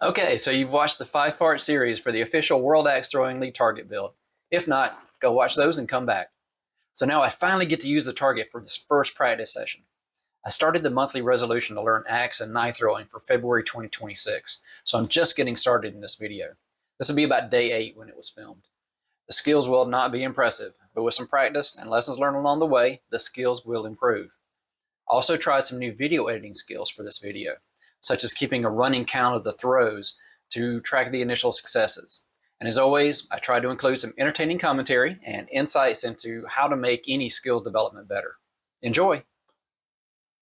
Okay, so you've watched the 5-part series for the official World Axe Throwing League target build. If not, go watch those and come back. So now I finally get to use the target for this first practice session. I started the monthly resolution to learn axe and knife throwing for February 2026, so I'm just getting started in this video. This will be about day 8 when it was filmed. The skills will not be impressive, but with some practice and lessons learned along the way, the skills will improve. I also tried some new video editing skills for this video, such as keeping a running count of the throws to track the initial successes. And as always, I tried to include some entertaining commentary and insights into how to make any skills development better. Enjoy!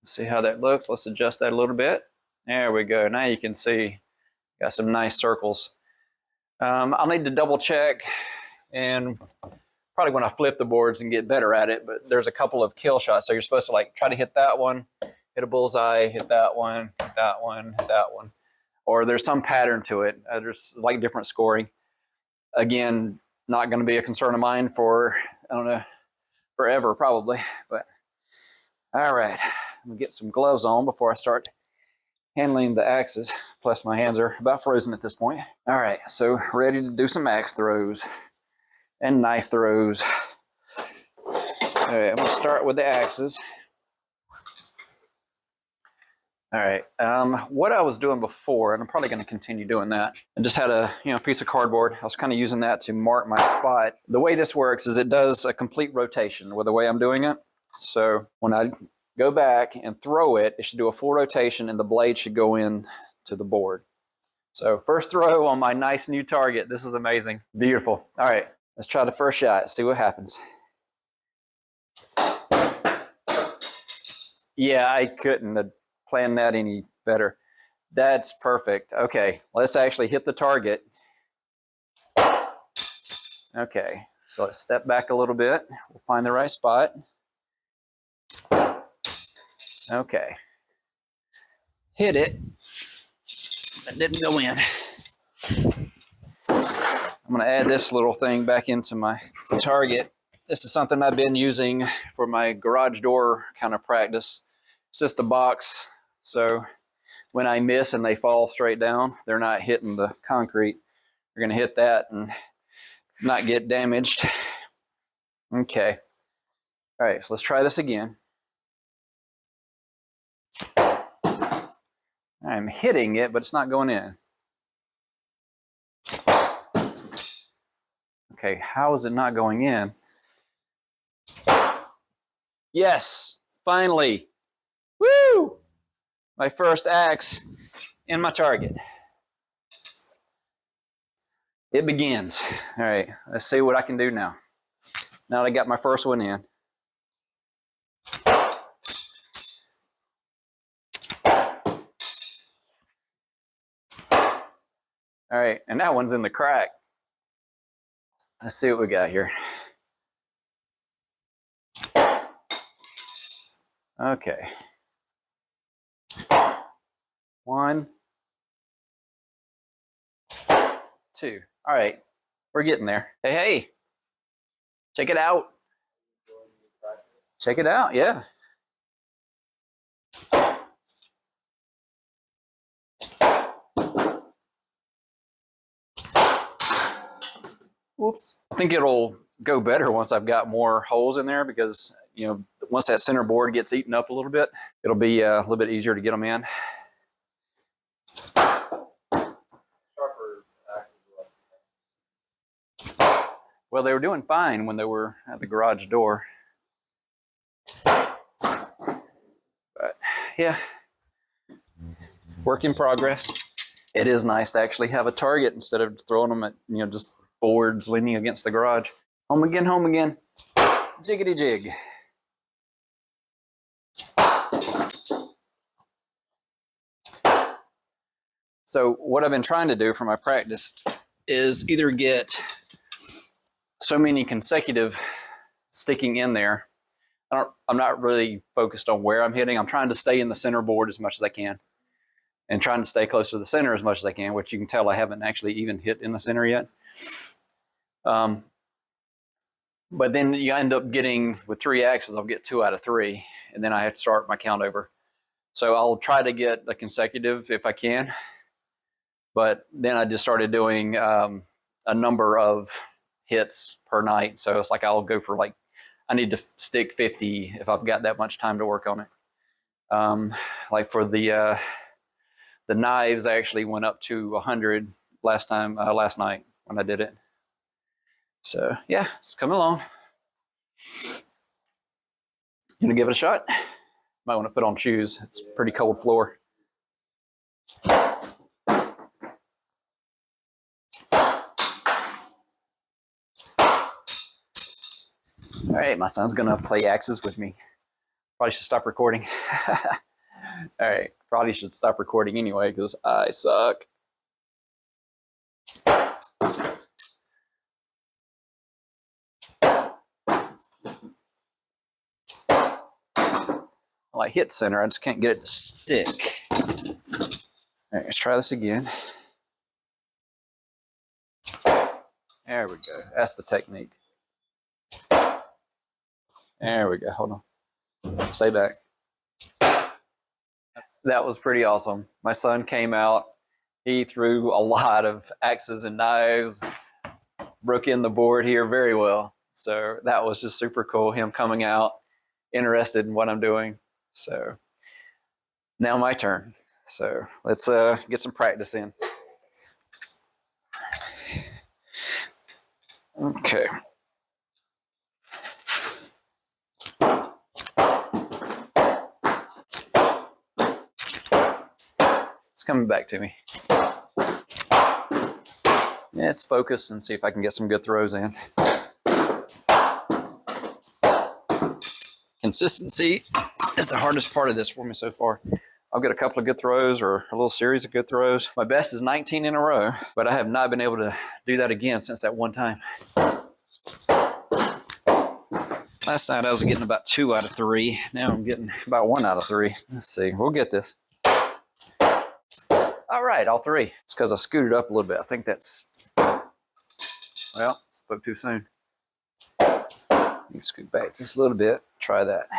See how that looks. Let's adjust that a little bit. There we go. Now you can see got some nice circles. I'll need to double check and probably when I flip the boards and get better at it, but there's a couple of kill shots. So you're supposed to like try to hit that one, hit a bullseye, hit that one, hit that one, hit that one. Or there's some pattern to it. There's like different scoring. Again, not going to be a concern of mine for, I don't know, forever probably. But all right, I'm going to get some gloves on before I start handling the axes. Plus my hands are about frozen at this point. All right, so ready to do some axe throws and knife throws. All right, I'm gonna start with the axes. All right, what I was doing before, and I'm probably gonna continue doing that, I just had a piece of cardboard. I was kind of using that to mark my spot. The way this works is it does a complete rotation with the way I'm doing it. So when I go back and throw it, it should do a full rotation and the blade should go in to the board. So first throw on my nice new target. This is amazing, beautiful. All right. Let's try the first shot, see what happens. Yeah, I couldn't have planned that any better. That's perfect. Okay, let's actually hit the target. Okay, so let's step back a little bit. We'll find the right spot. Okay. Hit it. That didn't go in. I'm going to add this little thing back into my target. This is something I've been using for my garage door kind of practice. It's just a box, so when I miss and they fall straight down, they're not hitting the concrete. They're going to hit that and not get damaged. Okay. All right, so let's try this again. I'm hitting it, but it's not going in. Okay, how is it not going in? Yes, finally. Woo! My first axe in my target. It begins. All right, let's see what I can do now. Now that I got my first one in. All right, and that one's in the crack. Let's see what we got here. Okay. 1, 2. All right, we're getting there. Hey, hey, check it out. Check it out, yeah. Whoops. I think it'll go better once I've got more holes in there because, once that center board gets eaten up a little bit, it'll be a little bit easier to get them in. Well, they were doing fine when they were at the garage door. But yeah, work in progress. It is nice to actually have a target instead of throwing them at, just boards leaning against the garage. Home again, home again. Jiggity jig. So what I've been trying to do for my practice is either get so many consecutive sticking in there. I'm not really focused on where I'm hitting. I'm trying to stay in the center board as much as I can and trying to stay close to the center as much as I can, which you can tell I haven't actually even hit in the center yet. But then you end up getting, with 3 axes, I'll get 2 out of 3, and then I have to start my count over. So I'll try to get a consecutive if I can. But then I just started doing a number of hits per night. So it's like I'll go for like, I need to stick 50 if I've got that much time to work on it. Like for the knives, I actually went up to 100 last night when I did it. So yeah, it's coming along. You gonna give it a shot? Might want to put on shoes. It's a pretty cold floor. All right, my son's gonna play axes with me. Probably should stop recording. All right, probably should stop recording anyway because I suck. Well, I hit center, I just can't get it to stick. All right, let's try this again. There we go. That's the technique. There we go. Hold on. Stay back. That was pretty awesome. My son came out. He threw a lot of axes and knives, broke in the board here very well. So that was just super cool. Him coming out, interested in what I'm doing. So now my turn. So let's get some practice in. Okay. It's coming back to me. Yeah, it's focus and see if I can get some good throws in. Consistency is the hardest part of this for me so far. I'll get a couple of good throws or a little series of good throws. My best is 19 in a row, but I have not been able to do that again since that one time. Last night I was getting about 2 out of 3. Now I'm getting about 1 out of 3. Let's see, we'll get this. All right, all 3. It's because I scooted up a little bit. I think that's, well, spoke too soon. Let me scoot back just a little bit. Try that.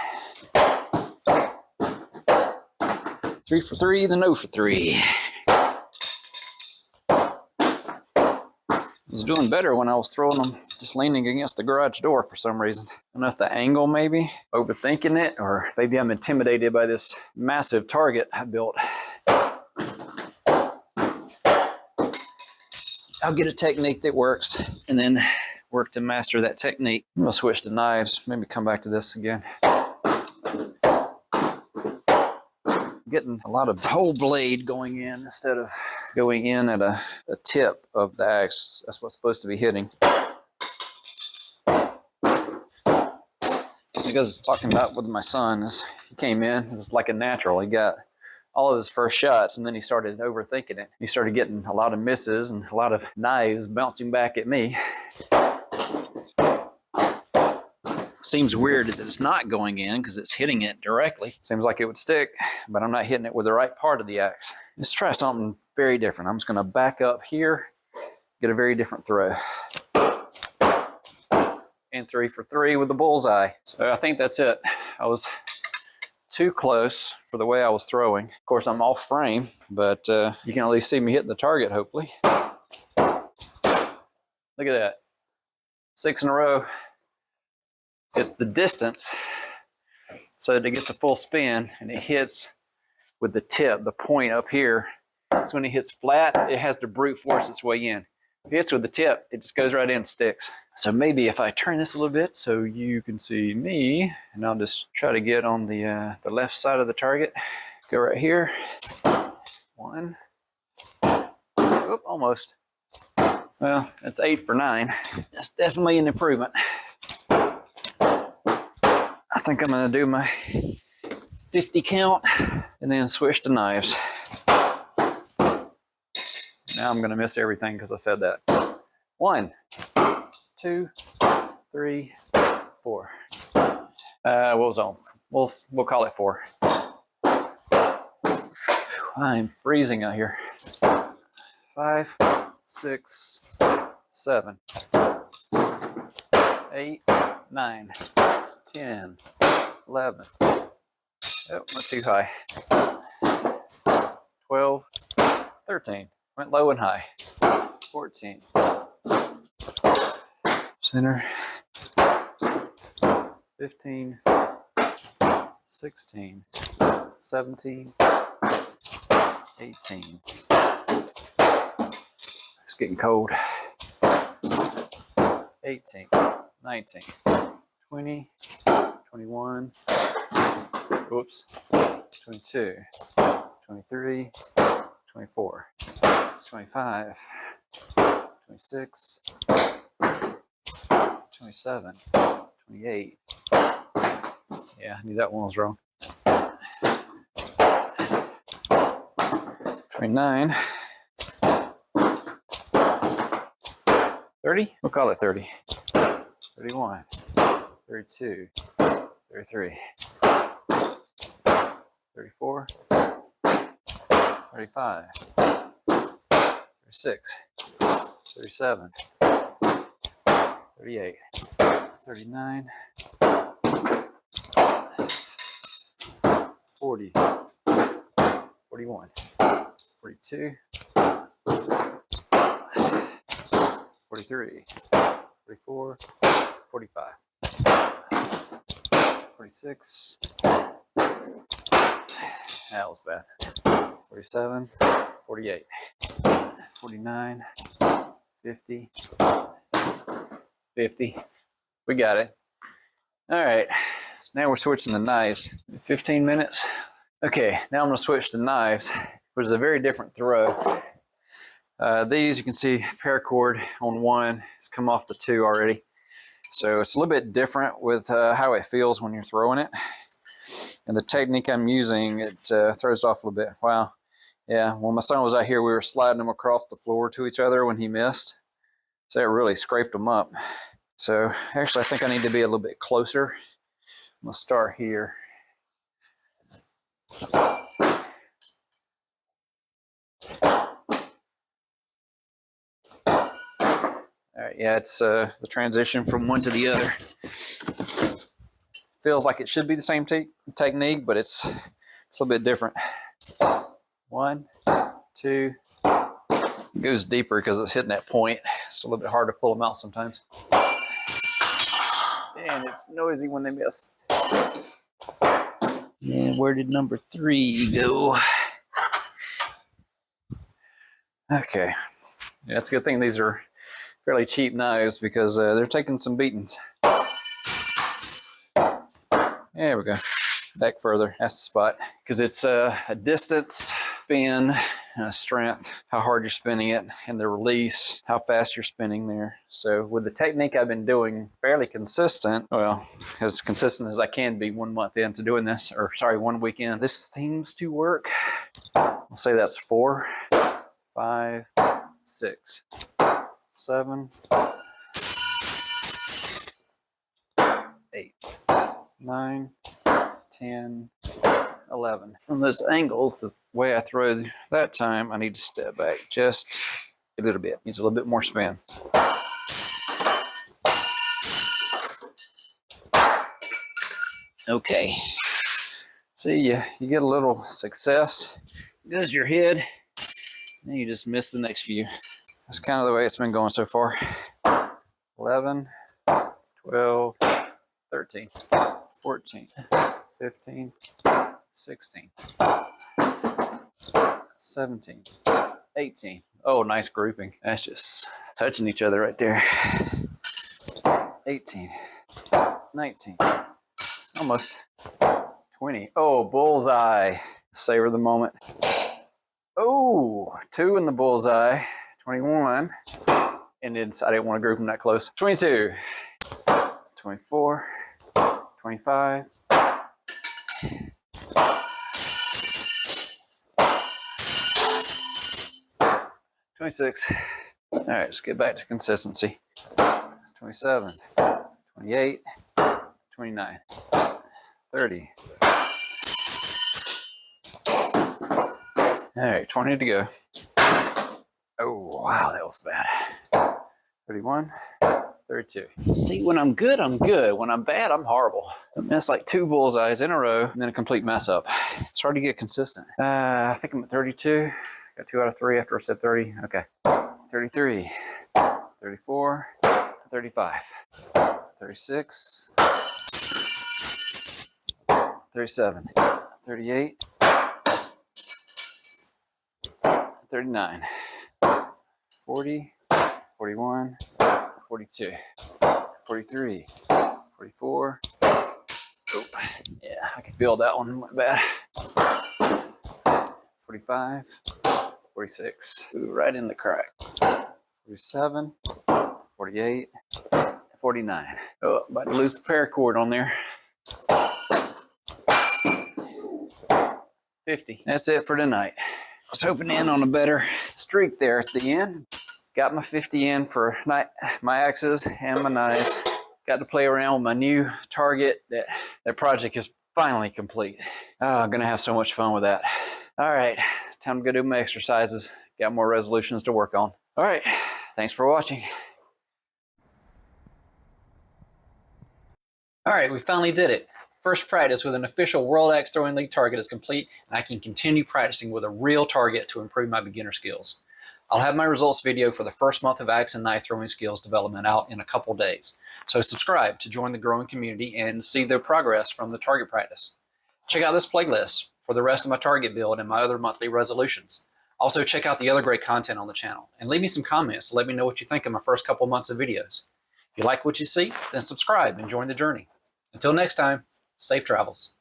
3 for 3, then 0 for 3. I was doing better when I was throwing them just leaning against the garage door for some reason. I don't know if the angle maybe, overthinking it, or maybe I'm intimidated by this massive target I built. I'll get a technique that works and then work to master that technique. I'm gonna switch to knives, maybe come back to this again. Getting a lot of whole blade going in instead of going in at a tip of the axe. That's what's supposed to be hitting. Because talking about with my son, is he came in, it was like a natural. He got all of his first shots and then he started overthinking it. He started getting a lot of misses and a lot of knives bouncing back at me. Seems weird that it's not going in because it's hitting it directly. Seems like it would stick, but I'm not hitting it with the right part of the axe. Let's try something very different. I'm just gonna back up here, get a very different throw. And 3 for 3 with the bullseye. So I think that's it. I was too close for the way I was throwing. Of course, I'm off frame, but you can at least see me hitting the target, hopefully. Look at that. 6 in a row. It's the distance so that it gets a full spin and it hits with the tip, the point up here. So when it hits flat, it has to brute force its way in. If it hits with the tip, it just goes right in and sticks. So maybe if I turn this a little bit so you can see me, and I'll just try to get on the left side of the target. Let's go right here. 1. Oop, almost. Well, that's 8 for 9. That's definitely an improvement. I think I'm gonna do my 50 count and then switch to knives. Now I'm gonna miss everything because I said that. 1, 2, 3, 4. What was on? We'll call it 4. I'm freezing out here. 5, 6, 7, 8, 9, 10, 11. Oh, not too high. 12, 13. Went low and high. 14. Center. 15. 16. 17. 18. It's getting cold. 18. 19. 20. 21. Whoops. 22. 23. 24. 25. 26. 27. 28. Yeah, I knew that one was wrong. 29. 30? We'll call it 30. 31. 32. 33. 34. 35. 36. 37. 38. 39. 40. 41. 42. 43. 44. 45. 46. That was bad. 47. 48. 49. 50. 50. We got it. All right. So now we're switching to knives. 15 minutes. Okay, now I'm going to switch to knives, which is a very different throw. These, you can see paracord on one. It's come off the two already. So it's a little bit different with how it feels when you're throwing it. And the technique I'm using, it throws it off a little bit. Wow. Yeah, when my son was out here, we were sliding them across the floor to each other when he missed. So it really scraped them up. So actually, I think I need to be a little bit closer. I'm going to start here. All right, yeah, it's the transition from one to the other. Feels like it should be the same technique, but it's a little bit different. 1, 2. It goes deeper because it's hitting that point. It's a little bit hard to pull them out sometimes. And it's noisy when they miss. And where did number 3 go? Okay. Yeah, it's a good thing these are fairly cheap knives because they're taking some beatings. There we go. Back further. That's the spot. Because it's a distance, spin, strength, how hard you're spinning it, and the release, how fast you're spinning there. So with the technique I've been doing, fairly consistent, well, as consistent as I can be 1 month into doing this, or sorry, 1 weekend. This seems to work. I'll say that's 4, 5, 6, 7, 8, 9, 10, 11. From those angles, the way I throw that time, I need to step back just a little bit. Needs a little bit more spin. Okay. See, you get a little success. Goes your head, then you just miss the next few. That's kind of the way it's been going so far. 11, 12, 13, 14, 15, 16, 17, 18. Oh, nice grouping. That's just touching each other right there. 18, 19, almost 20. Oh, bullseye. Savor the moment. Oh, 2 in the bullseye. 21. And then I didn't want to group them that close. 22, 24, 25, 26. All right, let's get back to consistency. 27, 28, 29, 30. All right, 20 to go. Oh, wow, that was bad. 31, 32. See, when I'm good, I'm good. When I'm bad, I'm horrible. I missed like 2 bullseyes in a row and then a complete mess up. It's hard to get consistent. I think I'm at 32. Got 2 out of 3 after I said 30. Okay. 33, 34, 35, 36, 37, 38, 39, 40, 41, 42, 43, 44. Oh, yeah, I can feel that one went bad. 45, 46. Ooh, right in the crack. 47, 48, 49. Oh, about to lose the paracord on there. 50. That's it for tonight. I was hoping to end on a better streak there at the end. Got my 50 in for my axes and my knives. Got to play around with my new target. That project is finally complete. Oh, I'm gonna have so much fun with that. All right, time to go do my exercises. Got more resolutions to work on. All right, thanks for watching. All right, we finally did it. First practice with an official World Axe Throwing League target is complete, and I can continue practicing with a real target to improve my beginner skills. I'll have my results video for the first month of axe and knife throwing skills development out in a couple days. So subscribe to join the growing community and see the progress from the target practice. Check out this playlist for the rest of my target build and my other monthly resolutions. Also check out the other great content on the channel and leave me some comments to let me know what you think of my first couple months of videos. If you like what you see, then subscribe and join the journey. Until next time, safe travels.